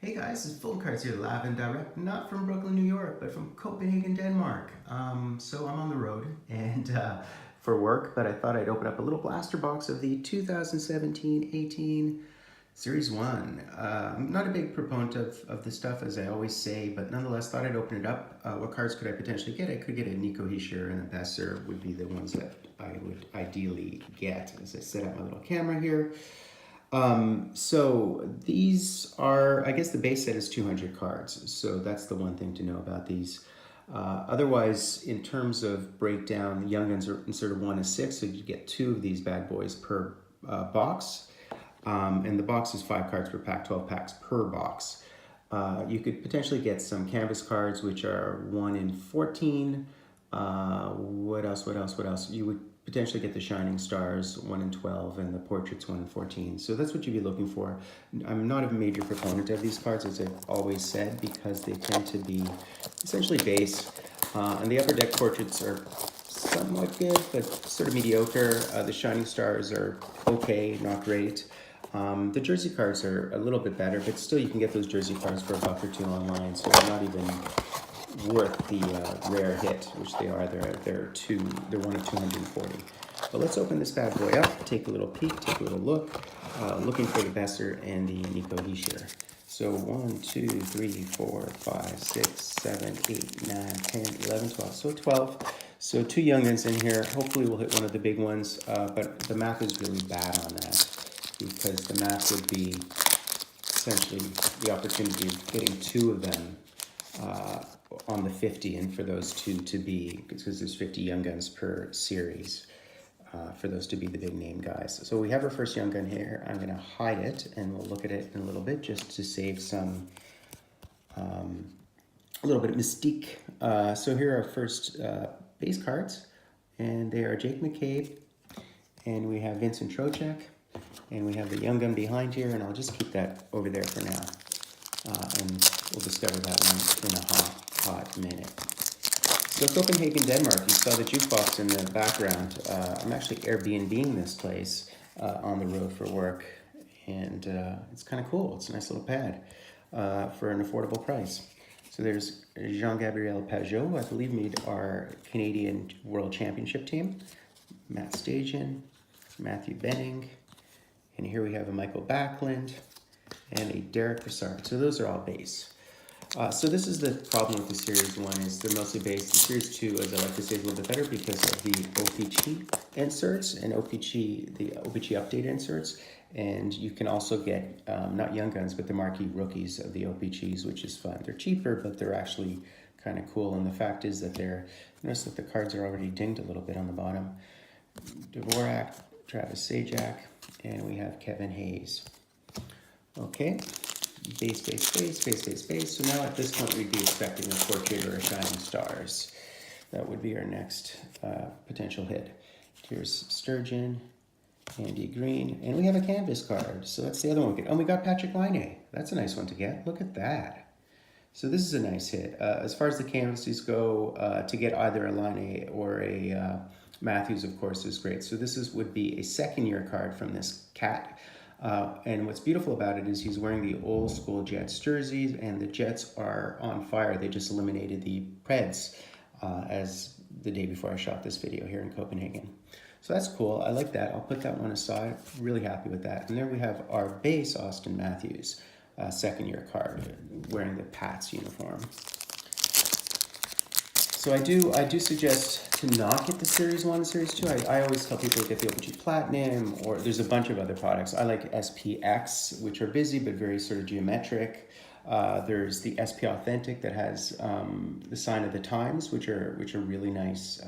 Hey guys, it's Fultoncards here, live and direct, not from Brooklyn, New York, but from Copenhagen, Denmark. So I'm on the road and for work, but I thought I'd open up a little blaster box of the 2017-18 Series 1. I'm not a big proponent of this stuff, as I always say, but nonetheless thought I'd open it up. What cards could I potentially get? I could get a Nico Hischier and a Besser would be the ones that I would ideally get. As I set up my little camera here. So these are, I guess the base set is 200 cards. So that's the one thing to know about these. Otherwise, in terms of breakdown, Young Guns are inserted 1 to 6, so you get 2 of these bad boys per box. And the box is 5 cards per pack, 12 packs per box. You could potentially get some canvas cards, which are 1 in 14. What else? You would potentially get the Shining Stars 1 in 12 and the Portraits 1 in 14. So that's what you'd be looking for. I'm not a major proponent of these cards, as I've always said, because they tend to be essentially base. And the Upper Deck Portraits are somewhat good, but sort of mediocre. The Shining Stars are okay, not great. The jersey cards are a little bit better, but still you can get those jersey cards for $1 or $2 online, so they're not even worth the rare hit, which they are. They're 1 of 240. But let's open this bad boy up, take a little peek, take a little look, looking for the Besser and the Nico Hischier. So 1, 2, 3, 4, 5, 6, 7, 8, 9, 10, 11, 12. So 12. So 2 Young Guns in here. Hopefully we'll hit one of the big ones, but the math is really bad on that, because the math would be essentially the opportunity of getting 2 of them on the 50, and for those 2 to be, because there's 50 Young Guns per series, for those to be the big name guys. So we have our first Young Gun here. I'm going to hide it, and we'll look at it in a little bit just to save some, a little bit of mystique. So here are our first base cards, and they are Jake McCabe, and we have Vincent Trocheck, and we have the Young Gun behind here, and I'll just keep that over there for now. And we'll discover that one in a hot minute. So Copenhagen, Denmark, you saw the jukebox in the background. I'm actually Airbnb-ing this place on the road for work, and it's kind of cool. It's a nice little pad for an affordable price. So there's Jean-Gabriel Pageau, I believe made our Canadian World Championship team. Matt Stajan, Matthew Benning, and here we have a Michael Backlund and a Derek Brassard. So those are all base. So this is the problem with the Series 1, is they're mostly base. The Series 2, as I like to say, is a little bit better because of the OPG inserts and the OPG update inserts. And you can also get, not Young Guns, but the marquee rookies of the OPGs, which is fun. They're cheaper, but they're actually kind of cool. And the fact is that notice that the cards are already dinged a little bit on the bottom. Dvorak, Travis Sajak, and we have Kevin Hayes. Okay, base. So now at this point we'd be expecting a Portrait or a Shining Stars. That would be our next potential hit. Here's Sturgeon, Andy Green, and we have a canvas card. So that's the other one we get. Oh, we got Patrick Laine. That's a nice one to get. Look at that. So this is a nice hit. As far as the canvases go, to get either a Laine or a Matthews, of course, is great. So this would be a second-year card from this cat. And what's beautiful about it is he's wearing the old school Jets jerseys, and the Jets are on fire. They just eliminated the Preds as the day before I shot this video here in Copenhagen. So that's cool. I like that. I'll put that one aside. Really happy with that. And there we have our base Austin Matthews, second-year card, wearing the Pats uniform. So I do suggest to not get the Series 1 and Series 2. I always tell people to get the OPG Platinum, or there's a bunch of other products. I like SPX, which are busy but very sort of geometric. There's the SP Authentic that has the Sign of the Times, which are really nice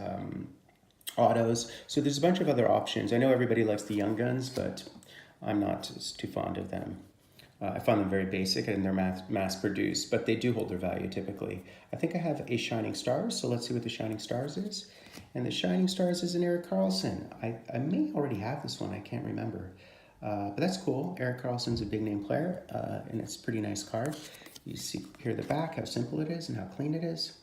autos. So there's a bunch of other options. I know everybody likes the Young Guns, but I'm not too fond of them. I find them very basic, and they're mass-produced, but they do hold their value typically. I think I have a Shining Stars, so let's see what the Shining Stars is. And the Shining Stars is an Erik Karlsson. I may already have this one, I can't remember. But that's cool. Erik Karlsson's a big-name player, and it's a pretty nice card. You see here the back, how simple it is and how clean it is.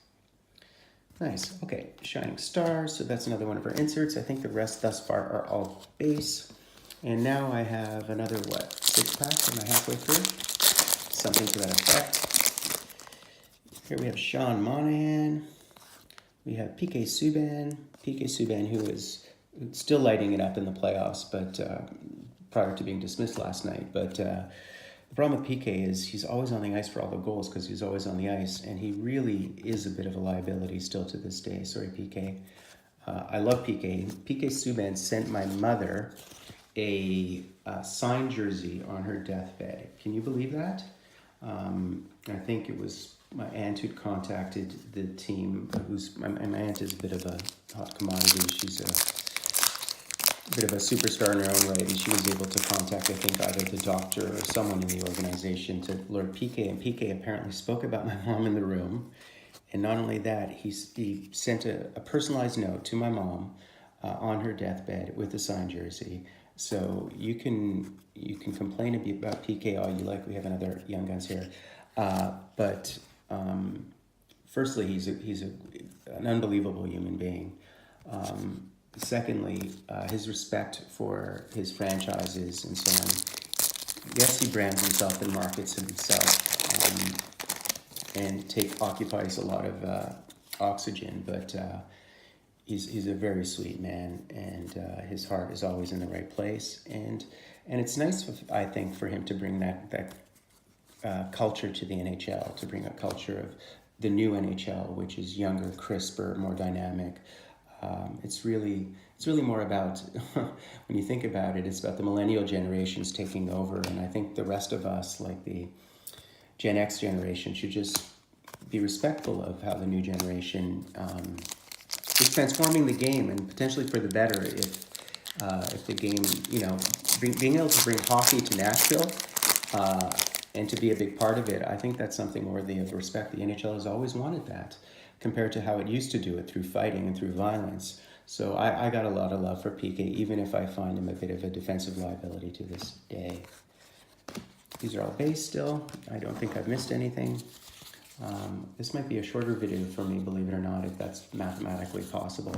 Nice. Okay, Shining Stars, so that's another one of our inserts. I think the rest thus far are all base. And now I have another, 6 pack? Am I halfway through? something to that effect. Here we have Sean Monahan. We have PK Subban, who is still lighting it up in the playoffs, but prior to being dismissed last night. But the problem with PK is he's always on the ice for all the goals because he's always on the ice, and he really is a bit of a liability still to this day. Sorry, PK. I love PK. PK Subban sent my mother a signed jersey on her deathbed. Can you believe that? I think it was my aunt who'd contacted the team. My aunt is a bit of a hot commodity. She's a bit of a superstar in her own right, and she was able to contact, I think, either the doctor or someone in the organization to learn PK. And PK apparently spoke about my mom in the room. And not only that, he sent a personalized note to my mom on her deathbed with a signed jersey. So you can complain about PK all you like. We have another Young Guns here, but firstly, he's an unbelievable human being. Secondly, his respect for his franchises and so on. Yes, he brands himself and markets himself, and occupies a lot of oxygen, but he's a very sweet man, and his heart is always in the right place. And it's nice, I think, for him to bring that culture to the NHL, to bring a culture of the new NHL, which is younger, crisper, more dynamic. It's really more about, when you think about it, it's about the millennial generations taking over, and I think the rest of us, like the Gen X generation, should just be respectful of how the new generation is transforming the game, and potentially for the better if the game, being able to bring hockey to Nashville and to be a big part of it, I think that's something worthy of respect. The NHL has always wanted that, compared to how it used to do it through fighting and through violence. So I got a lot of love for PK, even if I find him a bit of a defensive liability to this day. These are all base still. I don't think I've missed anything. This might be a shorter video for me, believe it or not, if that's mathematically possible.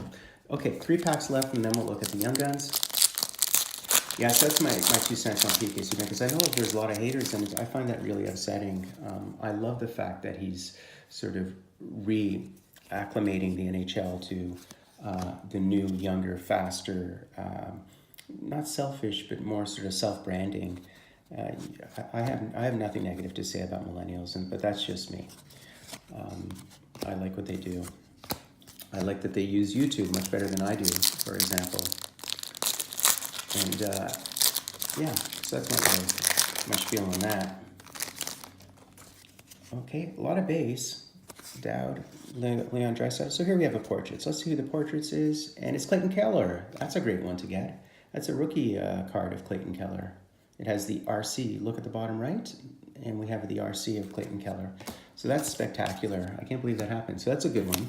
Okay, 3 packs left, and then we'll look at the Young Guns. Yeah, so that's my 2 cents on PK Subban, because I know there's a lot of haters, and I find that really upsetting. I love the fact that he's sort of re-acclimating the NHL to the new, younger, faster, not selfish, but more sort of self-branding. I have nothing negative to say about millennials, but that's just me. I like what they do. I like that they use YouTube much better than I do, for example. And yeah, so that's my spiel on that. Okay, a lot of base. Dowd, Leon Draisaitl. So here we have a portrait. So let's see who the portraits is. And it's Clayton Keller. That's a great one to get. That's a rookie card of Clayton Keller. It has the RC. Look at the bottom right. And we have the RC of Clayton Keller. So that's spectacular. I can't believe that happened. So that's a good one.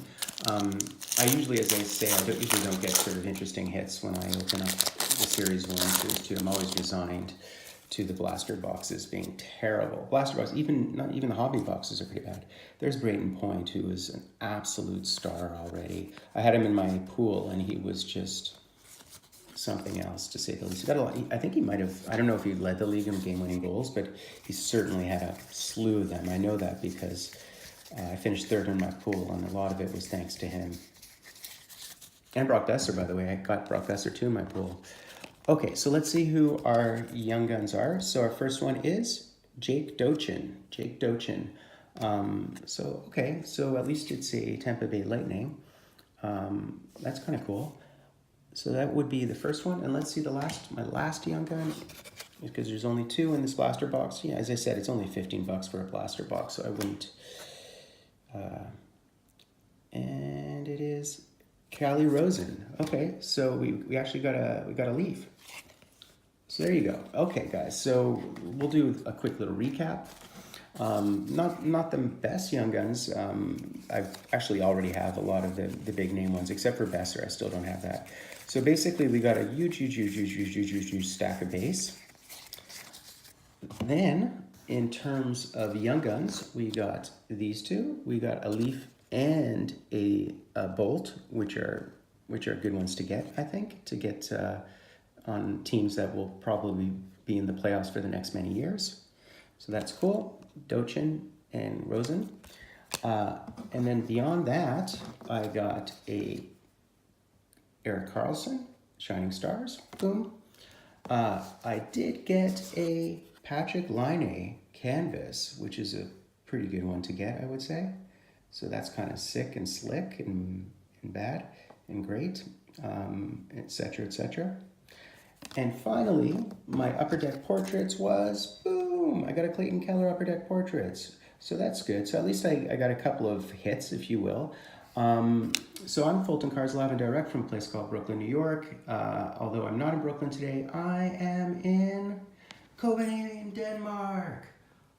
I usually, as I say, I usually don't get sort of interesting hits when I open up the Series 1, Series 2. I'm always resigned to the blaster boxes being terrible. Blaster boxes, not even the hobby boxes are pretty bad. There's Brayden Point, who is an absolute star already. I had him in my pool, and he was just something else, to say the least. He got a lot. I think he might have, I don't know if he led the league in game-winning goals, but he certainly had a slew of them. I know that because I finished 3rd in my pool, and a lot of it was thanks to him. And Brock Besser, by the way. I got Brock Besser too in my pool. Okay, so let's see who our Young Guns are. So our first one is Jake Dochin. Jake Dochin. So at least it's a Tampa Bay Lightning. That's kind of cool. So that would be the first one. And let's see my last Young Gun, because there's only 2 in this blaster box. Yeah, as I said, it's only $15 for a blaster box, so I wouldn't. And it is Callie Rosen. Okay, so we actually got a Leaf. So there you go. Okay, guys. So we'll do a quick little recap. Not the best Young Guns. I actually already have a lot of the big name ones, except for Besser. I still don't have that. So basically, we got a huge stack of base. Then, in terms of Young Guns, we got these 2. We got a Leaf and a Bolt, which are good ones to get, I think, to get on teams that will probably be in the playoffs for the next many years. So that's cool. Dochin and Rosen. And then beyond that, I got a Erik Karlsson, Shining Stars, boom. I did get a Patrick Laine canvas, which is a pretty good one to get, I would say. So that's kind of sick and slick and bad and great, etc., etc. And finally, my Upper Deck Portraits was, boom, I got a Clayton Keller Upper Deck Portraits. So that's good. So at least I got a couple of hits, if you will. So I'm Fultoncards live and direct from a place called Brooklyn, New York. Although I'm not in Brooklyn today, I am in Copenhagen, Denmark.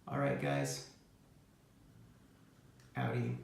All right, guys. Howdy.